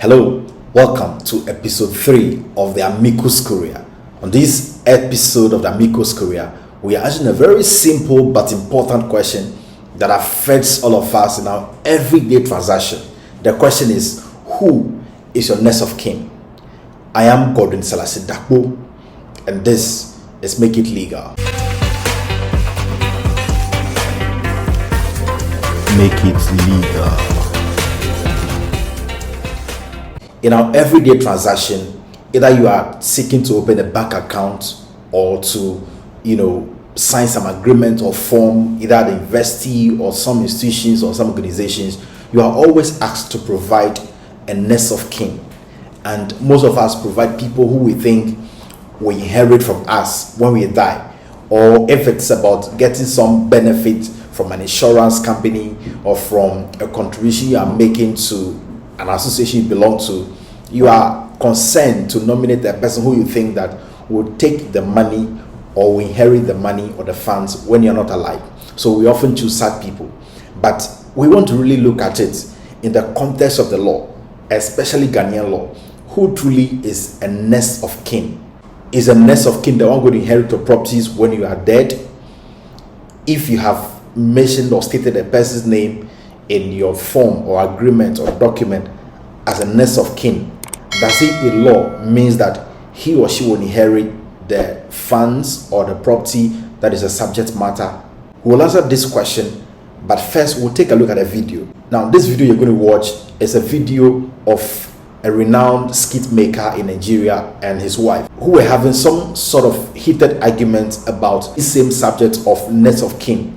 Hello, welcome to episode 3 of the Amicus Curiae. On this episode of the Amicus Curiae, we are asking a very simple but important question that affects all of us in our everyday transaction. The question is, who is your next of kin? I am Godwin Selassie Dakbo, and this is Make It Legal. Make it legal. In our everyday transaction, either you are seeking to open a bank account or to, sign some agreement or form either the investee or some institutions or some organizations, you are always asked to provide a next of kin. And most of us provide people who we think will inherit from us when we die, or if it's about getting some benefit from an insurance company or from a contribution you are making to an association you belong to, you are concerned to nominate a person who you think that will take the money or will inherit the money or the funds when you're not alive. So we often choose sad people, but we want to really look at it in the context of the law, especially Ghanaian law. Who truly is a next of kin? Is a next of kin the one going to inherit your properties when you are dead? If you have mentioned or stated a person's name in your form or agreement or document as a next of kin, does it in law means that he or she will inherit the funds or the property that is a subject matter? We'll answer this question, but first we'll take a look at a video. Now, this video you're going to watch is a video of a renowned skit maker in Nigeria and his wife, who were having some sort of heated argument about the same subject of next of kin.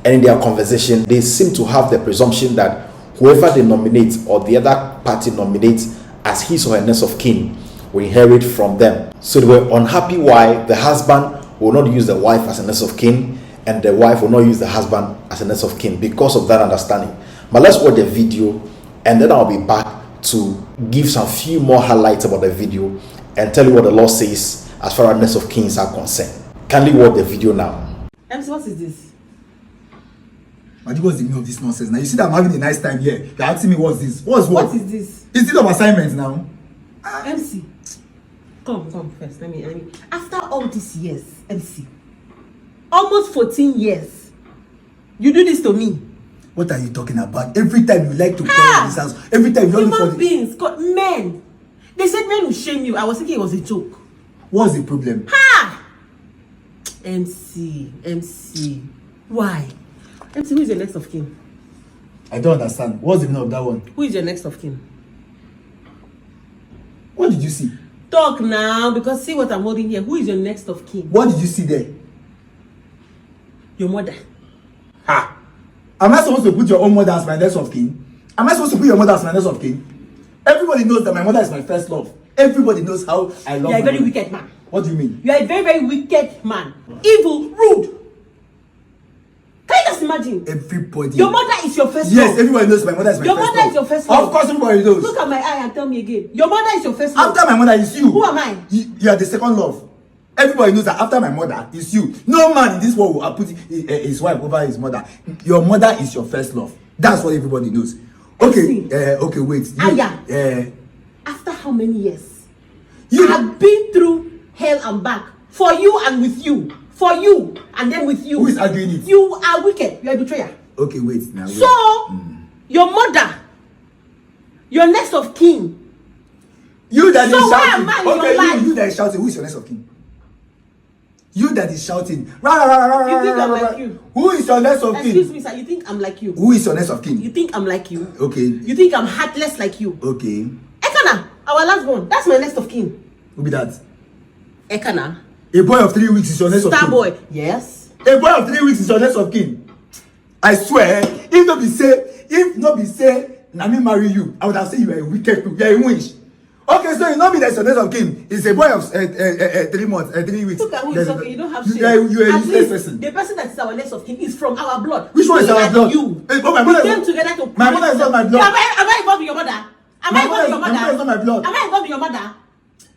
And in their conversation, they seem to have the presumption that whoever they nominate or the other party nominates as his or her next of kin will inherit from them. So they were unhappy why the husband will not use the wife as a next of kin and the wife will not use the husband as a next of kin because of that understanding. But let's watch the video and then I'll be back to give some few more highlights about the video and tell you what the law says as far as next of kins are concerned. Kindly watch the video now. MC, what is this? But what's the meaning of this nonsense? Now you see that I'm having a nice time here. You're asking me what's this? What? What is this? Is it of assignment now? MC, come first. Let me. After all these years, MC, almost 14 years, you do this to me. What are you talking about? Every time you like to call this house, every time you look for human beings, men. They said men will shame you. I was thinking it was a joke. What's the problem? MC, why? MC, who is your next of kin? I don't understand. What's the meaning of that one? Who is your next of kin? What did you see? Talk now, because see what I'm holding here. Who is your next of kin? What did you see there? Your mother. Am I supposed to put your own mother as my next of kin? Am I supposed to put your mother as my next of kin? Everybody knows that my mother is my first love. Everybody knows how I love her. You are a very wicked man. What do you mean? You are a very, very wicked man. Evil, rude. Can you just imagine? Everybody. Your mother is your first love. Yes, everybody knows my mother is my your first mother love. Is your first love. Of course, everybody knows. Look at my eye and tell me again. Your mother is your first love. After my mother is you. Who am I? You are the second love. Everybody knows that after my mother is you. No man in this world will put his wife over his mother. Your mother is your first love. That's what everybody knows. Okay, okay, wait. After how many years? You have been through hell and back for you and with you. For you and then with you. Who is arguing it? You are wicked. You are a betrayer. Okay, wait now. Wait. So, your mother, your next of kin. You that so is shouting. Why am I in your life? You that is shouting. Who is your next of kin? You that is shouting. You think I'm like you? Who is your next of kin? Excuse me, sir. You think I'm like you? Who is your next of kin? You think I'm like you? Okay. You think I'm heartless like you? Okay. Ekana, our last one. That's my next of kin. Who be that? Ekana. A boy of 3 weeks is your next of kin. Star boy. Yes. A boy of 3 weeks is your next of kin. I swear, if not be say, na me marry you, I would have said you are a wicked, you are a winch. Okay, so you know me that's your next of kin. It's a boy of 3 months, 3 weeks. Look at who is talking. You don't have shame. You are a useless person. The person that is our next of kin is from our blood. Which one is our blood? You. My mother came together to. My mother is not my blood. Am I involved in your mother? Am I involved in your mother? My mother is not my blood. Am I involved in your mother?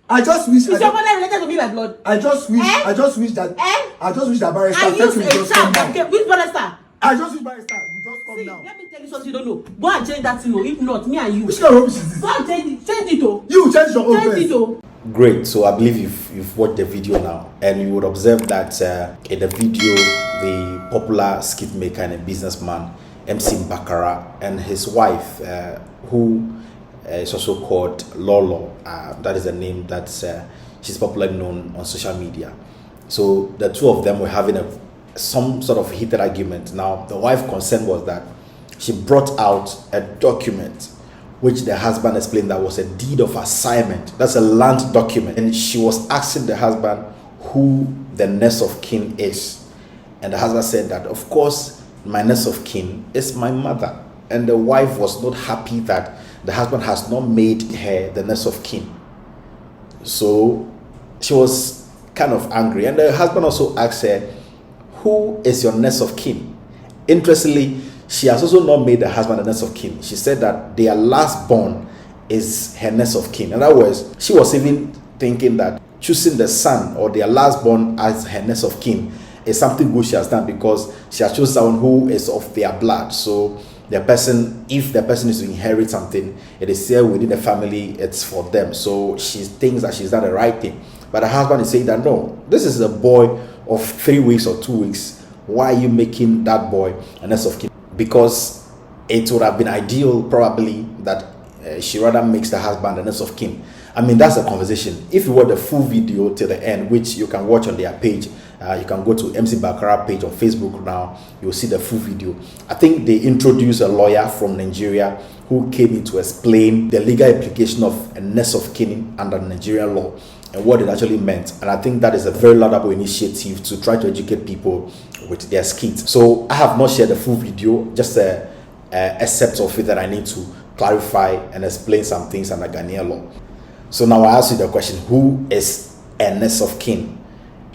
I just wish. Is your mother related to me by blood? I just wish that. I just wish that barrister. I use a child. Okay, which barrister? I just wish barrister. We just come See, now. let me tell you something you don't know. Go and change that thing. If not, me and you. Which kind of rubbish is this? Go and change it. Change it, oh. You change your own Change face. it, oh. Great. So I believe you've watched the video now, and you would observe that in the video, the popular skit maker and a businessman, MC Bakara, and his wife, who is also called Lolo, that is the name that she's popularly known on social media. So the two of them were having some sort of heated argument. Now, the wife's concern was that she brought out a document which the husband explained that was a deed of assignment. That's a land document. And she was asking the husband who the next of kin is. And the husband said that, of course, my next of kin is my mother. And the wife was not happy that the husband has not made her the next of kin. So she was kind of angry. And the husband also asked her, who is your next of kin? Interestingly, she has also not made the husband the next of kin. She said that their last born is her next of kin. In other words, she was even thinking that choosing the son or their last born as her next of kin is something good she has done, because she has chosen someone who is of their blood. So the person, if the person is to inherit something, it is here within the family, it's for them. So she thinks that she's done the right thing. But the husband is saying that no, this is a boy of 3 weeks or 2 weeks. Why are you making that boy a next of kin? Because it would have been ideal probably that she rather makes the husband the next of kin. I mean, that's a conversation. If you watch the full video till the end, which you can watch on their page, you can go to MC Bakara page on Facebook now, you'll see the full video. I think they introduced a lawyer from Nigeria who came in to explain the legal implication of a next of kin under Nigerian law and what it actually meant. And I think that is a very laudable initiative to try to educate people with their skits. So I have not shared the full video, just a excerpt of it that I need to clarify and explain some things under Ghanaian law. So now I ask you the question, who is a next of kin?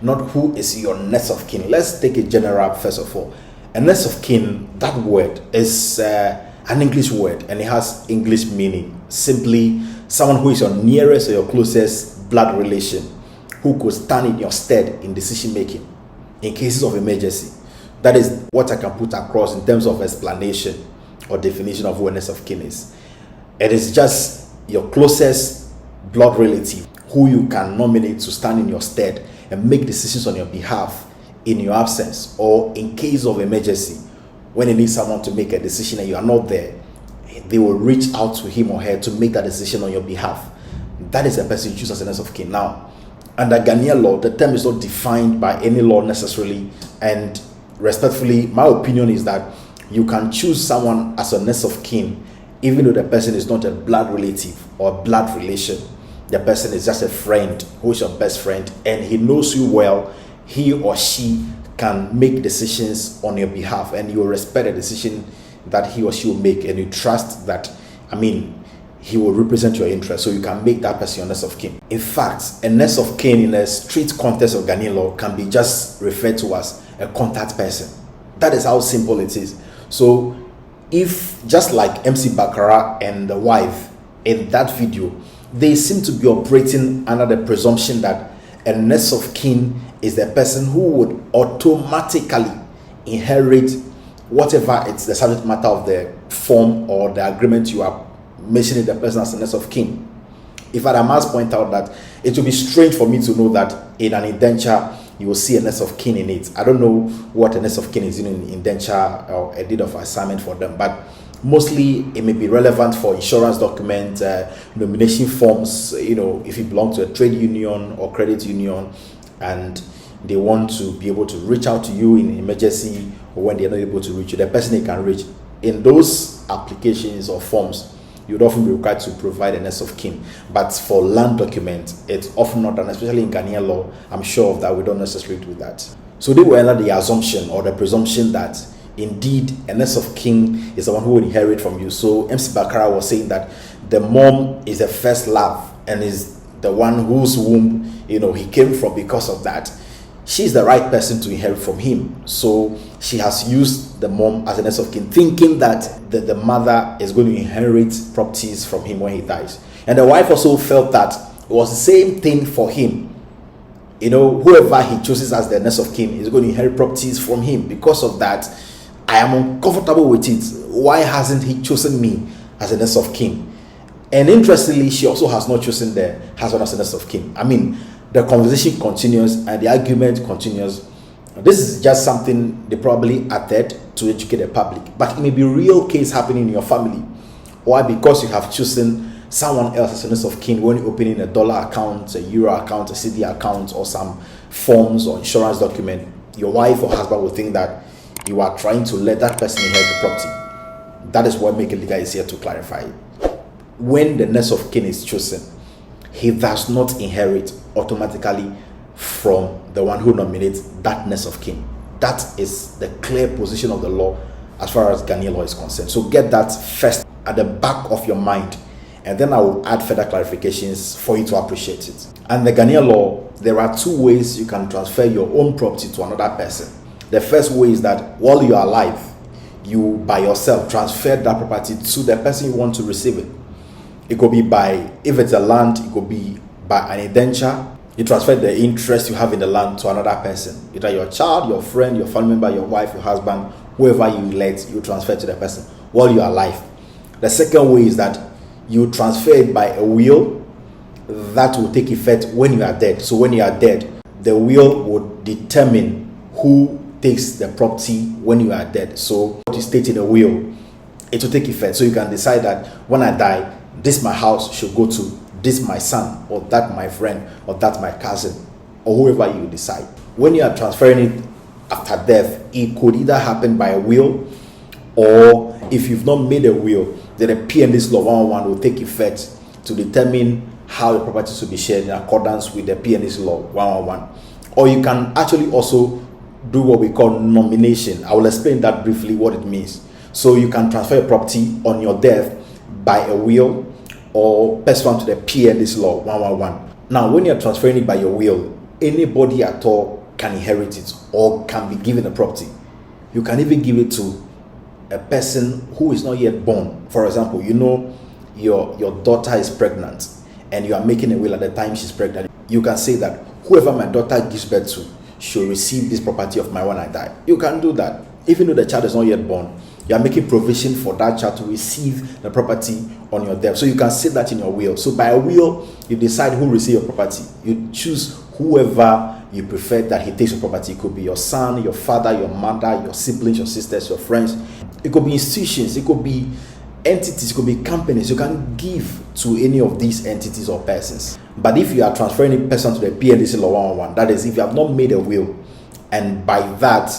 Not who is your next of kin. Let's take it general first of all. A next of kin, that word is an English word, and it has English meaning. Simply someone who is your nearest or your closest blood relation, who could stand in your stead in decision making in cases of emergency. That is what I can put across in terms of explanation or definition of who a next of kin is. It is just your closest blood relative who you can nominate to stand in your stead and make decisions on your behalf in your absence, or in case of emergency when you need someone to make a decision and you are not there, they will reach out to him or her to make that decision on your behalf. That is the person you choose as a next of kin. Now, under Ghanaian law, the term is not defined by any law necessarily, and respectfully, my opinion is that you can choose someone as a next of kin even though the person is not a blood relative or a blood relation. The person is just a friend who is your best friend, and he knows you well. He or she can make decisions on your behalf, and you will respect the decision that he or she will make, and you trust that, he will represent your interest, so you can make that person your next of kin. In fact, a next of kin in a strict context of Ghanaian law can be just referred to as a contact person. That is how simple it is. So if, just like MC Bakara and the wife in that video, they seem to be operating under the presumption that a next of kin is the person who would automatically inherit whatever it's the subject matter of the form or the agreement you are mentioning the person as a next of kin. In fact, I must point out that it will be strange for me to know that in an indenture you will see a next of kin in it. I don't know what a next of kin is in an indenture or a deed of assignment for them, but mostly it may be relevant for insurance documents, nomination forms. If you belong to a trade union or credit union and they want to be able to reach out to you in emergency, or when they're not able to reach you, the person they can reach. In those applications or forms, you would often be required to provide a next of kin. But for land documents, it's often not done, especially in Ghanaian law. I'm sure of that. We don't necessarily do that. So they were under the assumption or the presumption that indeed a next of kin is the one who will inherit from you. So MC Bakara was saying that the mom is the first love and is the one whose womb he came from. Because of that, she's the right person to inherit from him. So she has used the mom as a next of kin, thinking that the mother is going to inherit properties from him when he dies. And the wife also felt that it was the same thing for him. Whoever he chooses as the next of kin is going to inherit properties from him. Because of that, I am uncomfortable with it. Why hasn't he chosen me as a next of kin? And interestingly, she also has not chosen the husband as a next of kin. I mean, the conversation continues and the argument continues. This is just something they probably added to educate the public, but it may be a real case happening in your family. Why? Because you have chosen someone else as a next of kin when you're opening a dollar account, a euro account, a CD account, or some forms or insurance document. Your wife or husband will think that you are trying to let that person inherit the property. That is what makit.legal is here to clarify. When the next of kin is chosen, he does not inherit automatically from the one who nominates that next of kin. That is the clear position of the law as far as Ghanaian law is concerned. So get that first at the back of your mind, and then I will add further clarifications for you to appreciate it. And the Ghanaian law, there are two ways you can transfer your own property to another person. The first way is that while you are alive, you by yourself transfer that property to the person you want to receive it. It could be by, if it's a land, it could be by an indenture. You transfer the interest you have in the land to another person, either your child, your friend, your family member, your wife, your husband, whoever you elect, you transfer to the person while you are alive. The second way is that you transfer it by a will that will take effect when you are dead. So when you are dead, the will will determine who takes the property when you are dead. So what you state in a will, it will take effect. So you can decide that when I die, this my house should go to this my son, or that my friend, or that my cousin, or whoever you decide. When you are transferring it after death, it could either happen by a will, or if you've not made a will, then the P&D's law 101 will take effect to determine how the properties will be shared in accordance with the P&D's law 111. Or you can actually also do what we call nomination. I will explain that briefly what it means. So you can transfer your property on your death by a will, or pursuant to the P&D's law 111. Now, when you're transferring it by your will, anybody at all can inherit it or can be given the property. You can even give it to a person who is not yet born. For example, you know your daughter is pregnant and you are making a will at the time she's pregnant. You can say that whoever my daughter gives birth to should receive this property of mine when I die. You can do that. Even though the child is not yet born, you are making provision for that child to receive the property on your death. So you can say that in your will. So by a will, you decide who receives your property. You choose whoever you prefer that he takes your property. It could be your son, your father, your mother, your siblings, your sisters, your friends. It could be institutions, it could be entities, it could be companies. You can give to any of these entities or persons. But if you are transferring a person to the P&D's law 101, that is, if you have not made a will, and by that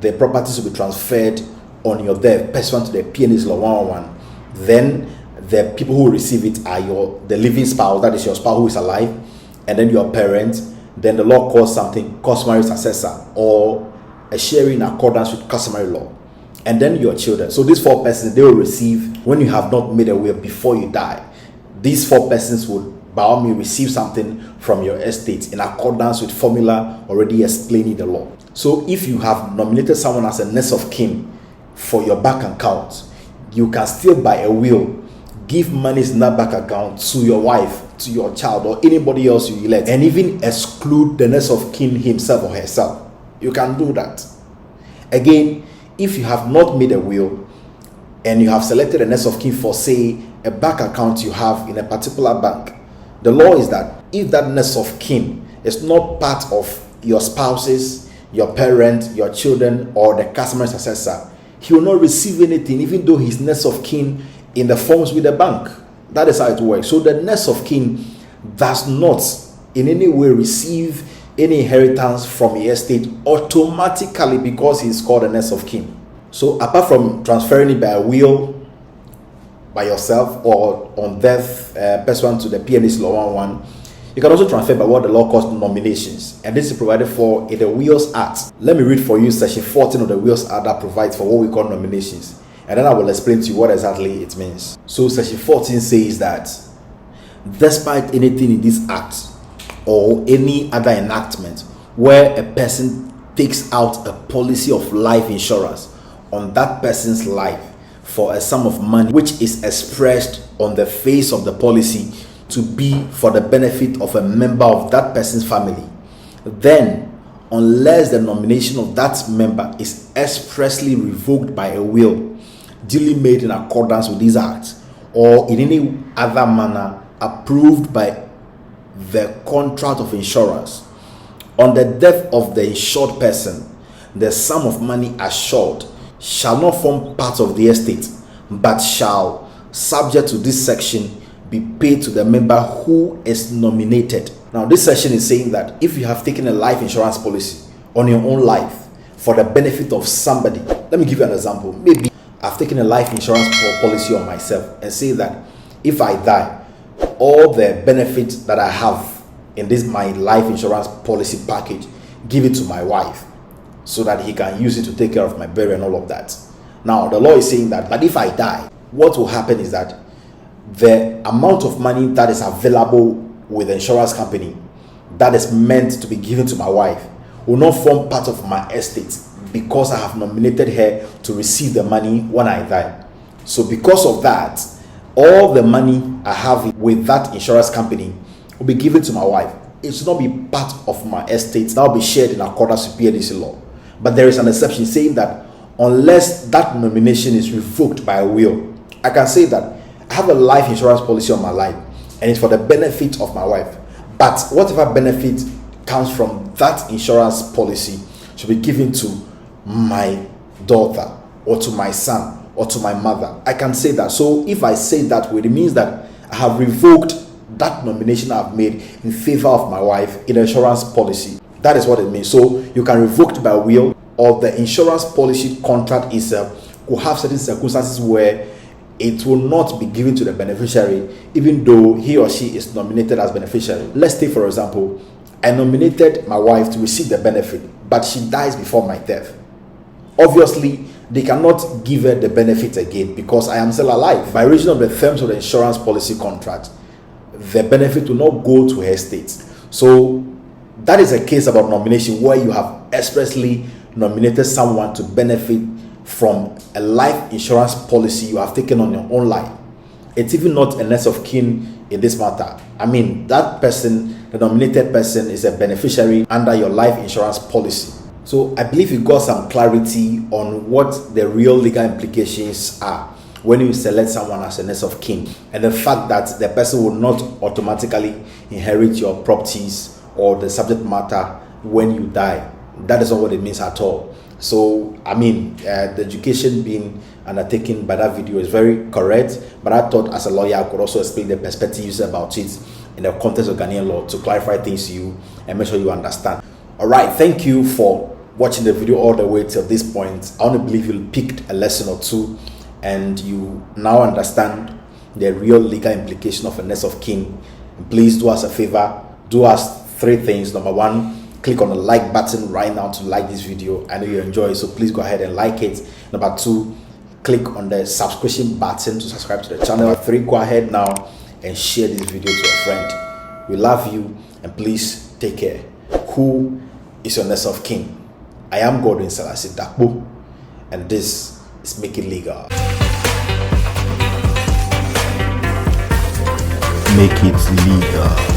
the properties will be transferred on your death pursuant to the P&D's law 101, then the people who receive it are the living spouse, that is your spouse who is alive, and then your parent. Then the law calls something customary successor, or a sharing in accordance with customary law, and then your children. So these four persons, they will receive, when you have not made a will before you die, these four persons would by all means receive something from your estate in accordance with formula already explaining the law. So if you have nominated someone as a next of kin for your bank account, you can still by a will give monies in that bank account to your wife, to your child, or anybody else you elect, and even exclude the next of kin himself or herself. You can do that. Again, if you have not made a will and you have selected a next of kin for, say, a bank account you have in a particular bank, the law is that if that next of kin is not part of your spouses, your parent, your children, or the customer successor, he will not receive anything, even though he's next of kin in the forms with the bank. That is how it works. So the next of kin does not in any way receive any inheritance from the estate automatically because he's called a next of kin. So apart from transferring it by a will, by yourself, or on death pursuant to the P&D's law 111, you can also transfer by what the law calls nominations, and this is provided for in the Wills Act. Let me read for you section 14 of the Wills Act that provides for what we call nominations, and then I will explain to you what exactly it means. So section 14 says that despite anything in this act or any other enactment where a person takes out a policy of life insurance on that person's life for a sum of money which is expressed on the face of the policy to be for the benefit of a member of that person's family, then unless the nomination of that member is expressly revoked by a will duly made in accordance with these acts, or in any other manner approved by the contract of insurance. On the death of the insured person, the sum of money assured shall not form part of the estate, but shall, subject to this section, be paid to the member who is nominated. Now, this section is saying that if you have taken a life insurance policy on your own life for the benefit of somebody, let me give you an example. Maybe I've taken a life insurance policy on myself and say that if I die, all the benefits that I have in this my life insurance policy package, give it to my wife so that he can use it to take care of my burial and all of that. Now, the law is saying that, but if I die, what will happen is that the amount of money that is available with the insurance company that is meant to be given to my wife will not form part of my estate because I have nominated her to receive the money when I die. So because of that, all the money I have with that insurance company will be given to my wife. It should not be part of my estate. That will be shared in accordance with PLDC law. But there is an exception saying that unless that nomination is revoked by a will, I can say that I have a life insurance policy on my life and it's for the benefit of my wife. But whatever benefit comes from that insurance policy should be given to my daughter or to my son or to my mother. I can say that. So if I say that way, it means that I have revoked that nomination I've made in favor of my wife in the insurance policy. That is what it means. So you can revoke it by will, or the insurance policy contract is will have certain circumstances where it will not be given to the beneficiary even though he or she is nominated as beneficiary. Let's take, for example, I nominated my wife to receive the benefit, but she dies before my death. Obviously, they cannot give her the benefit again because I am still alive. By reason of the terms of the insurance policy contract, the benefit will not go to her estate. So that is a case about nomination where you have expressly nominated someone to benefit from a life insurance policy you have taken on your own life. It's even not a next of kin in this matter. I mean, that person, the nominated person, is a beneficiary under your life insurance policy. So I believe you got some clarity on what the real legal implications are when you select someone as a next of kin, and the fact that the person will not automatically inherit your properties or the subject matter when you die. That is not what it means at all. So I mean, the education being undertaken by that video is very correct, but I thought as a lawyer I could also explain the perspectives about it in the context of Ghanaian law to clarify things to you and make sure you understand. All right, thank you for watching the video all the way till this point. I want to believe you picked a lesson or two and you now understand the real legal implication of a next of kin. And please do us a favor, do us 3 things. Number 1, click on the like button right now to like this video. I know you enjoy it, so please go ahead and like it. Number 2, click on the subscription button to subscribe to the channel. 3, go ahead now and share this video to a friend. We love you and please take care. Who is your next of kin? I am Godwin Salasi Dakbo, and this is Make It Legal. Make it legal.